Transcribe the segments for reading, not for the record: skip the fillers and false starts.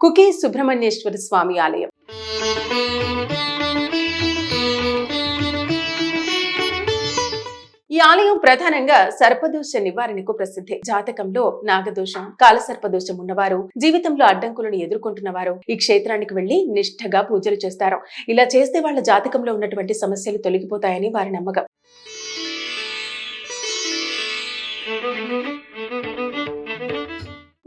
కుకే సుబ్రహ్మణ్యేశ్వర స్వామి ఆలయం. ఈ ఆలయం ప్రధానంగా సర్పదోష నివారణకు ప్రసిద్ధి. జాతకంలో నాగదోషం, కాలసర్పదోషం ఉన్నవారు, జీవితంలో అడ్డంకులను ఎదుర్కొంటున్నవారు ఈ క్షేత్రానికి వెళ్లి నిష్ఠగా పూజలు చేస్తారు. ఇలా చేస్తే వాళ్ళ జాతకంలో ఉన్నటువంటి సమస్యలు తొలగిపోతాయని వారి నమ్మకం.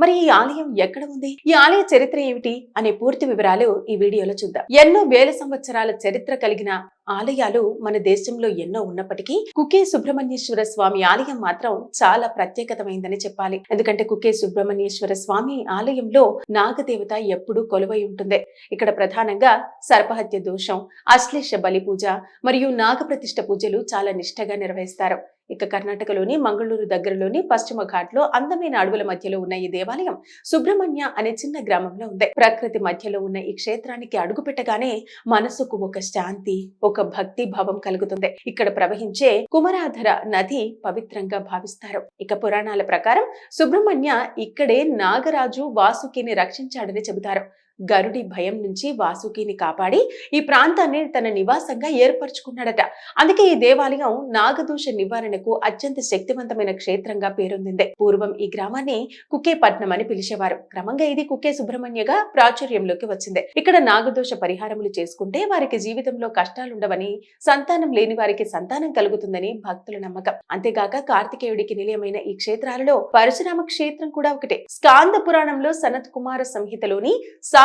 మరి ఈ ఆలయం ఎక్కడ ఉంది, ఈ ఆలయ చరిత్ర ఏమిటి అనే పూర్తి వివరాలు ఈ వీడియోలో చూద్దాం. ఎన్నో వేల సంవత్సరాల చరిత్ర కలిగిన ఆలయాలు మన దేశంలో ఎన్నో ఉన్నప్పటికీ కుకే సుబ్రహ్మణ్యేశ్వర స్వామి ఆలయం మాత్రం చాలా ప్రత్యేకతమైందని చెప్పాలి. ఎందుకంటే కుకే సుబ్రహ్మణ్యేశ్వర స్వామి ఆలయంలో నాగదేవత ఎప్పుడూ కొలువై ఉంటుంది. ఇక్కడ ప్రధానంగా సర్పహత్య దోషం, అశ్లేష బలి పూజ మరియు నాగప్రతిష్ఠ పూజలు చాలా నిష్ఠగా నిర్వహిస్తారు. ఇక కర్ణాటకలోని మంగళూరు దగ్గరలోని పశ్చిమ ఘాట్లో అందమైన అడవుల మధ్యలో ఉన్న ఈ దేవాలయం సుబ్రహ్మణ్య అనే చిన్న గ్రామంలో ఉంది. ప్రకృతి మధ్యలో ఉన్న ఈ క్షేత్రానికి అడుగు పెట్టగానే మనసుకు ఒక శాంతి, ఒక భక్తి భావం కలుగుతుంది. ఇక్కడ ప్రవహించే కుమరాధర నది పవిత్రంగా భావిస్తారు. ఇక పురాణాల ప్రకారం సుబ్రహ్మణ్య ఇక్కడే నాగరాజు వాసుకిని రక్షించాడని చెబుతారు. గరుడి భయం నుంచి వాసుకిని కాపాడి ఈ ప్రాంతాన్ని తన నివాసంగా ఏర్పరచుకున్నాడట. అందుకే ఈ దేవాలయం నాగదోష నివారణకు అత్యంత శక్తివంతమైన క్షేత్రంగా పేరొందింది. పూర్వం ఈ గ్రామాన్ని కుకేపట్నం అని పిలిచేవారు. క్రమంగా ఇది కుకే సుబ్రహ్మణ్యగా ప్రాచుర్యంలోకి వచ్చింది. ఇక్కడ నాగదోష పరిహారములు చేసుకుంటే వారికి జీవితంలో కష్టాలుండవని, సంతానం లేని వారికి సంతానం కలుగుతుందని భక్తుల నమ్మకం. అంతేగాక కార్తికేయుడికి నిలయమైన ఈ క్షేత్రాలలో పరశురామ క్షేత్రం కూడా ఒకటే. స్కాంద పురాణంలో సనత్ కుమార సంహితలోని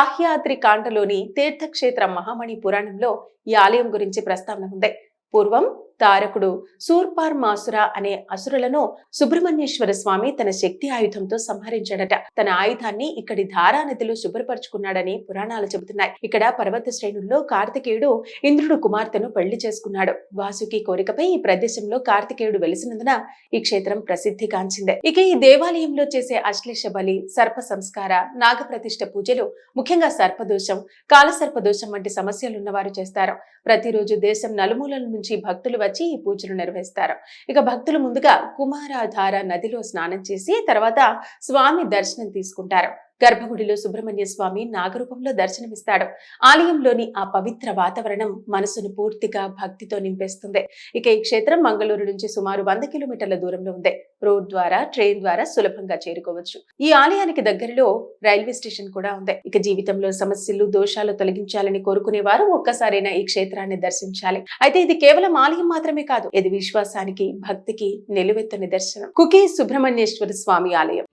సాహ్యాద్రి కాండలోని తీర్థక్షేత్ర మహామణి పురాణంలో ఈ ఆలయం గురించి ప్రస్తావన ఉంది. పూర్వం తారకుడు శూర్పార్మాసుర అనే అసురులను సుబ్రహ్మణ్యేశ్వర స్వామి తన శక్తి ఆయుధంతో సంహరించాడట. తన ఆయుధాన్ని ఇక్కడి ధారా నదిలో శుభ్రపరుచుకున్నాడని పురాణాలు చెబుతున్నాయి. ఇక్కడ పర్వత శ్రేణుల్లో కార్తికేయుడు ఇంద్రుడు కుమార్తెను పెళ్లి చేసుకున్నాడు. వాసుకి కోరికపై ఈ ప్రదేశంలో కార్తికేయుడు వెలిసినందున ఈ క్షేత్రం ప్రసిద్ధి కాంచింది. ఇక ఈ దేవాలయంలో చేసే అశ్లేష బలి, సర్ప సంస్కార, నాగప్రతిష్ఠ పూజలు ముఖ్యంగా సర్పదోషం, కాలసర్పదోషం వంటి సమస్యలున్న వారు చేస్తారు. ప్రతిరోజు దేశం నలుమూలల నుంచి భక్తులు వచ్చి ఈ పూజలు నిర్వహిస్తారు. ఇక భక్తులు ముందుగా కుమారాధార నదిలో స్నానం చేసి తర్వాత స్వామి దర్శనం తీసుకుంటారు. గర్భగుడిలో సుబ్రహ్మణ్య స్వామి నాగరూపంలో దర్శనమిస్తాడు. ఆలయంలోని ఆ పవిత్ర వాతావరణం మనసును పూర్తిగా భక్తితో నింపేస్తుంది. ఇక ఈ క్షేత్రం మంగళూరు నుంచి సుమారు 100 కిలోమీటర్ల దూరంలో ఉంది. రోడ్ ద్వారా, ట్రైన్ ద్వారా సులభంగా చేరుకోవచ్చు. ఈ ఆలయానికి దగ్గరలో రైల్వే స్టేషన్ కూడా ఉంది. ఇక జీవితంలో సమస్యలు, దోషాలు తొలగించాలని కోరుకునేవారు ఒక్కసారైనా ఈ క్షేత్రాన్ని దర్శించాలి. అయితే ఇది కేవలం ఆలయం మాత్రమే కాదు, ఇది విశ్వాసానికి, భక్తికి నిలువెత్తు నిదర్శనం. కుకే సుబ్రహ్మణ్యేశ్వర స్వామి ఆలయం.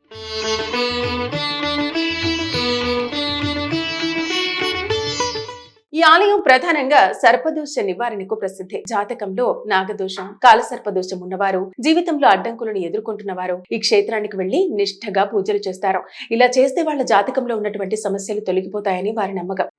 ఈ ఆలయం ప్రధానంగా సర్పదోష నివారణకు ప్రసిద్ధి. జాతకంలో నాగదోషం, కాలసర్పదోషం ఉన్నవారు, జీవితంలో అడ్డంకులను ఎదుర్కొంటున్నవారు ఈ క్షేత్రానికి వెళ్లి నిష్ఠగా పూజలు చేస్తారు. ఇలా చేస్తే వాళ్ళ జాతకంలో ఉన్నటువంటి సమస్యలు తొలగిపోతాయని వారి నమ్మకం.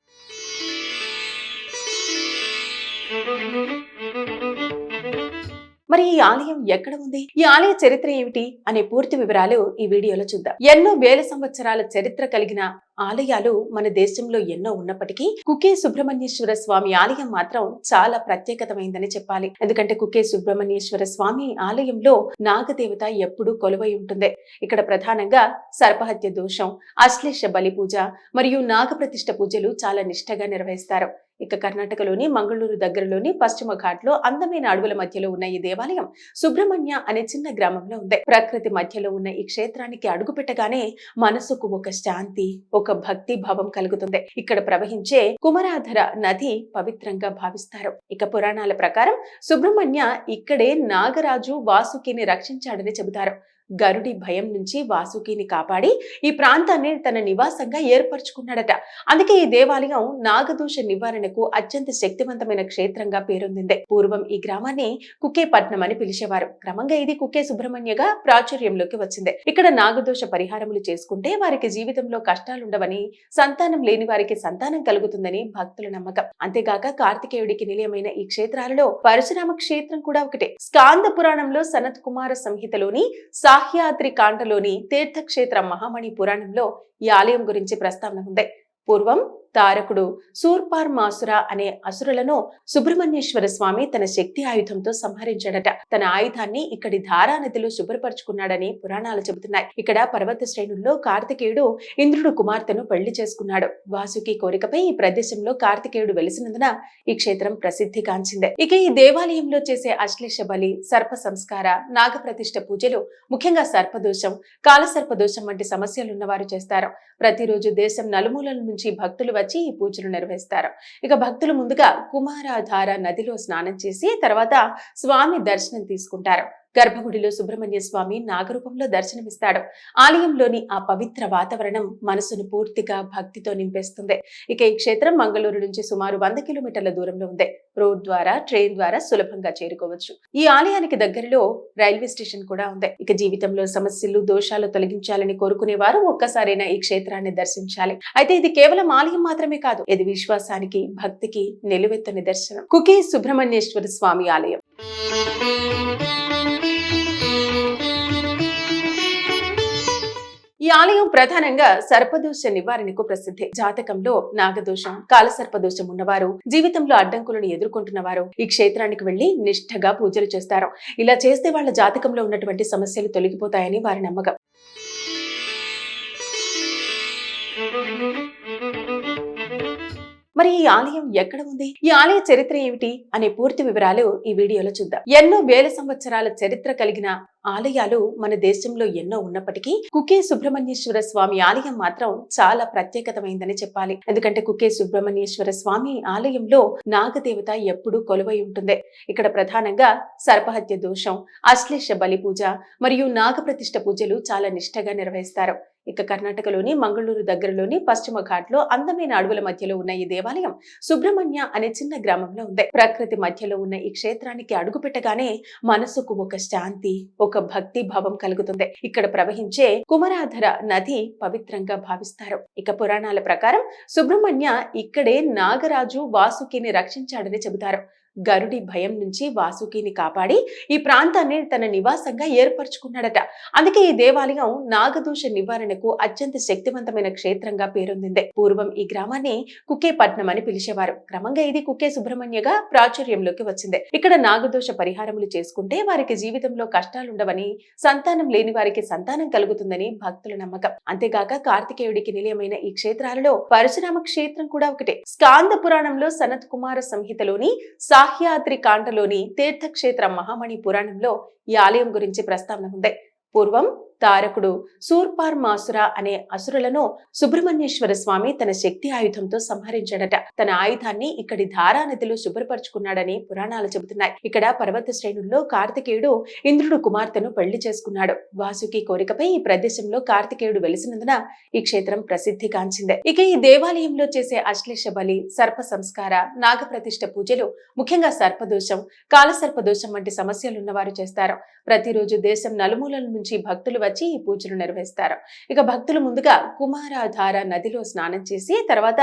మరి ఈ ఆలయం ఎక్కడ ఉంది, ఈ ఆలయ చరిత్ర ఏమిటి అనే పూర్తి వివరాలు ఈ వీడియోలో చూద్దాం. ఎన్నో వేల సంవత్సరాల చరిత్ర కలిగిన ఆలయాలు మన దేశంలో ఎన్నో ఉన్నప్పటికీ కుకే సుబ్రహ్మణ్యేశ్వర స్వామి ఆలయం మాత్రం చాలా ప్రత్యేకతమైందని చెప్పాలి. ఎందుకంటే కుకే సుబ్రహ్మణ్యేశ్వర స్వామి ఆలయంలో నాగదేవత ఎప్పుడూ కొలువై ఉంటుంది. ఇక్కడ ప్రధానంగా సర్పహత్య దోషం, అశ్లేష బలి పూజ మరియు నాగప్రతిష్ఠ పూజలు చాలా నిష్ఠగా నిర్వహిస్తారు. ఇక కర్ణాటకలోని మంగళూరు దగ్గరలోని పశ్చిమ ఘాట్లో అందమైన అడవుల మధ్యలో ఉన్న ఈ దేవాలయం సుబ్రహ్మణ్య అనే చిన్న గ్రామంలో ఉంది. ప్రకృతి మధ్యలో ఉన్న ఈ క్షేత్రానికి అడుగు పెట్టగానే మనసుకు ఒక శాంతి, ఒక భక్తి భావం కలుగుతుంది. ఇక్కడ ప్రవహించే కుమరాధర నది పవిత్రంగా భావిస్తారు. ఇక పురాణాల ప్రకారం సుబ్రహ్మణ్య ఇక్కడే నాగరాజు వాసుకిని రక్షించాడని చెబుతారు. గరుడి భయం నుంచి వాసుకిని కాపాడి ఈ ప్రాంతాన్ని తన నివాసంగా ఏర్పరచుకున్నాడట. అందుకే ఈ దేవాలయం నాగదోష నివారణకు అత్యంత శక్తివంతమైన క్షేత్రంగా పేరొందింది. పూర్వం ఈ గ్రామాన్ని కుకేపట్నం అని పిలిచేవారు. క్రమంగా ఇది కుకే సుబ్రహ్మణ్యగా ప్రాచుర్యంలోకి వచ్చింది. ఇక్కడ నాగదోష పరిహారములు చేసుకుంటే వారికి జీవితంలో కష్టాలుండవని, సంతానం లేని వారికి సంతానం కలుగుతుందని భక్తుల నమ్మకం. అంతేగాక కార్తికేయుడికి నిలయమైన ఈ క్షేత్రాలలో పరశురామ క్షేత్రం కూడా ఒకటే. స్కాంద పురాణంలో సనత్ కుమార సంహితలోని సాహ్యాద్రి కాండలోని తీర్థక్షేత్ర మహామణి పురాణంలో ఈ ఆలయం గురించి ప్రస్తావన ఉంది. పూర్వం తారకుడు శూర్పార్మాసుర అనే అసురులను సుబ్రహ్మణ్యేశ్వర స్వామి తన శక్తి ఆయుధంతో సంహరించాడట. తన ఆయుధాన్ని ఇక్కడి ధారా నదిలో శుభ్రపరుచుకున్నాడని పురాణాలు చెబుతున్నాయి. ఇక్కడ పర్వత శ్రేణుల్లో కార్తికేయుడు ఇంద్రుడు కుమార్తెను పెళ్లి చేసుకున్నాడు. వాసుకి కోరికపై ఈ ప్రదేశంలో కార్తికేయుడు వెలిసినందున ఈ క్షేత్రం ప్రసిద్ధిగాంచింది. ఇక ఈ దేవాలయంలో చేసే అశ్లేష బలి, సర్ప సంస్కార, నాగప్రతిష్ఠ పూజలు, ముఖ్యంగా సర్పదోషం, కాలసర్పదోషం వంటి సమస్యలున్న వారు చేస్తారు. ప్రతిరోజు దేశం నలుమూలల నుంచి భక్తులు వచ్చి ఈ పూజలు నిర్వహిస్తారు. ఇక భక్తులు ముందుగా కుమారాధార నదిలో స్నానం చేసి తర్వాత స్వామి దర్శనం తీసుకుంటారు. గర్భగుడిలో సుబ్రహ్మణ్య స్వామి నాగరూపంలో దర్శనమిస్తాడు. ఆలయంలోని ఆ పవిత్ర వాతావరణం మనసును పూర్తిగా భక్తితో నింపేస్తుంది. ఇక ఈ క్షేత్రం మంగళూరు నుంచి సుమారు 100 కిలోమీటర్ల దూరంలో ఉంది. రోడ్ ద్వారా, ట్రైన్ ద్వారా సులభంగా చేరుకోవచ్చు. ఈ ఆలయానికి దగ్గరలో రైల్వే స్టేషన్ కూడా ఉంది. ఇక జీవితంలో సమస్యలు, దోషాలు తొలగించాలని కోరుకునే వారు ఒక్కసారైనా ఈ క్షేత్రాన్ని దర్శించాలి. అయితే ఇది కేవలం ఆలయం మాత్రమే కాదు, ఇది విశ్వాసానికి, భక్తికి నిలువెత్తు నిదర్శనం. కుకే సుబ్రహ్మణ్యేశ్వర స్వామి ఆలయం. ఈ ఆలయం ప్రధానంగా సర్పదోష నివారణకు ప్రసిద్ధి. జాతకంలో నాగదోషం, కాలసర్పదోషం ఉన్నవారు, జీవితంలో అడ్డంకులను ఎదుర్కొంటున్నవారు ఈ క్షేత్రానికి వెళ్లి నిష్ఠగా పూజలు చేస్తారు. ఇలా చేస్తే వాళ్ళ జాతకంలో ఉన్నటువంటి సమస్యలు తొలగిపోతాయని వారి నమ్మకం. మరి ఈ ఆలయం ఎక్కడ ఉంది, ఈ ఆలయ చరిత్ర ఏమిటి అనే పూర్తి వివరాలు ఈ వీడియోలో చూద్దాం. ఎన్నో వేల సంవత్సరాల చరిత్ర కలిగిన ఆలయాలు మన దేశంలో ఎన్నో ఉన్నప్పటికీ కుకే సుబ్రహ్మణ్యేశ్వర స్వామి ఆలయం మాత్రం చాలా ప్రత్యేకతమైందని చెప్పాలి. ఎందుకంటే కుకే సుబ్రహ్మణ్యేశ్వర స్వామి ఆలయంలో నాగదేవత ఎప్పుడూ కొలువై ఉంటుంది. ఇక్కడ ప్రధానంగా సర్పహత్య దోషం, అశ్లేష బలి పూజ మరియు నాగప్రతిష్ఠ పూజలు చాలా నిష్ఠగా నిర్వహిస్తారు. ఇక కర్ణాటకలోని మంగళూరు దగ్గరలోని పశ్చిమ ఘాట్లో అందమైన అడవుల మధ్యలో ఉన్న ఈ దేవాలయం సుబ్రహ్మణ్య అనే చిన్న గ్రామంలో ఉంది. ప్రకృతి మధ్యలో ఉన్న ఈ క్షేత్రానికి అడుగు పెట్టగానే మనసుకు ఒక శాంతి, ఒక భక్తి భావం కలుగుతుంది. ఇక్కడ ప్రవహించే కుమారాధర నది పవిత్రంగా భావిస్తారు. ఇక పురాణాల ప్రకారం సుబ్రహ్మణ్య ఇక్కడే నాగరాజు వాసుకిని రక్షించాడని చెబుతారు. గరుడి భయం నుంచి వాసుకిని కాపాడి ఈ ప్రాంతాన్ని తన నివాసంగా ఏర్పరచుకున్నాడట. అందుకే ఈ దేవాలయం నాగదోష నివారణకు అత్యంత శక్తివంతమైన క్షేత్రంగా పేరొందింది. పూర్వం ఈ గ్రామాన్ని కుకేపట్నం అని పిలిచేవారు. క్రమంగా ఇది కుకే సుబ్రహ్మణ్యగా ప్రాచుర్యంలోకి వచ్చింది. ఇక్కడ నాగదోష పరిహారములు చేసుకుంటే వారికి జీవితంలో కష్టాలుండవని, సంతానం లేని వారికి సంతానం కలుగుతుందని భక్తుల నమ్మకం. అంతేగాక కార్తికేయుడికి నిలయమైన ఈ క్షేత్రాలలో పరశురామ క్షేత్రం కూడా ఒకటే. స్కాంద పురాణంలో సనత్ కుమార సంహితలోని సాహ్యాద్రి కాండలోని తీర్థక్షేత్ర మహామణి పురాణంలో ఈ ఆలయం గురించి ప్రస్తావన ఉంది. పూర్వం తారకుడు శూర్పార్మాసుర అనే అసురులను సుబ్రహ్మణ్యేశ్వర స్వామి తన శక్తి ఆయుధంతో సంహరించాడట. తన ఆయుధాన్ని ఇక్కడి ధారా నదిలో శుభ్రపరుచుకున్నాడని పురాణాలు చెబుతున్నాయి. ఇక్కడ పర్వత శ్రేణుల్లో కార్తికేయుడు ఇంద్రుడు కుమార్తెను పెళ్లి చేసుకున్నాడు. వాసుకి కోరికపై ఈ ప్రదేశంలో కార్తికేయుడు వెలిసినందున ఈ క్షేత్రం ప్రసిద్ధిగాంచింది. ఇక ఈ దేవాలయంలో చేసే అశ్లేష బలి, సర్ప సంస్కార, నాగప్రతిష్ఠ పూజలు, ముఖ్యంగా సర్పదోషం, కాలసర్పదోషం వంటి సమస్యలున్న వారు చేస్తారు. ప్రతిరోజు దేశం నలుమూలల నుంచి భక్తులు వచ్చి ఈ పూజలు నిర్వహిస్తారు. ఇక భక్తులు ముందుగా కుమారాధార నదిలో స్నానం చేసి తర్వాత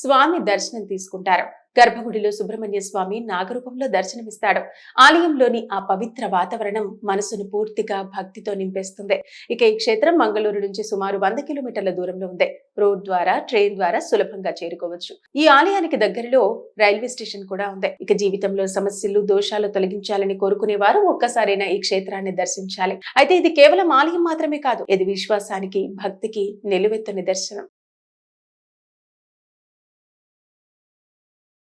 స్వామి దర్శనం తీసుకుంటారు. గర్భగుడిలో సుబ్రహ్మణ్య స్వామి నాగరూపంలో దర్శనమిస్తాడు. ఆలయంలోని ఆ పవిత్ర వాతావరణం మనసును పూర్తిగా భక్తితో నింపేస్తుంది. ఇక ఈ క్షేత్రం మంగళూరు నుంచి సుమారు 100 కిలోమీటర్ల దూరంలో ఉంది. రోడ్ ద్వారా, ట్రైన్ ద్వారా సులభంగా చేరుకోవచ్చు. ఈ ఆలయానికి దగ్గరలో రైల్వే స్టేషన్ కూడా ఉంది. ఇక జీవితంలో సమస్యలు, దోషాలు తొలగించాలని కోరుకునే వారు ఒక్కసారైనా ఈ క్షేత్రాన్ని దర్శించాలి. అయితే ఇది కేవలం ఆలయం మాత్రమే కాదు, ఇది విశ్వాసానికి, భక్తికి నిలువెత్తు నిదర్శనం.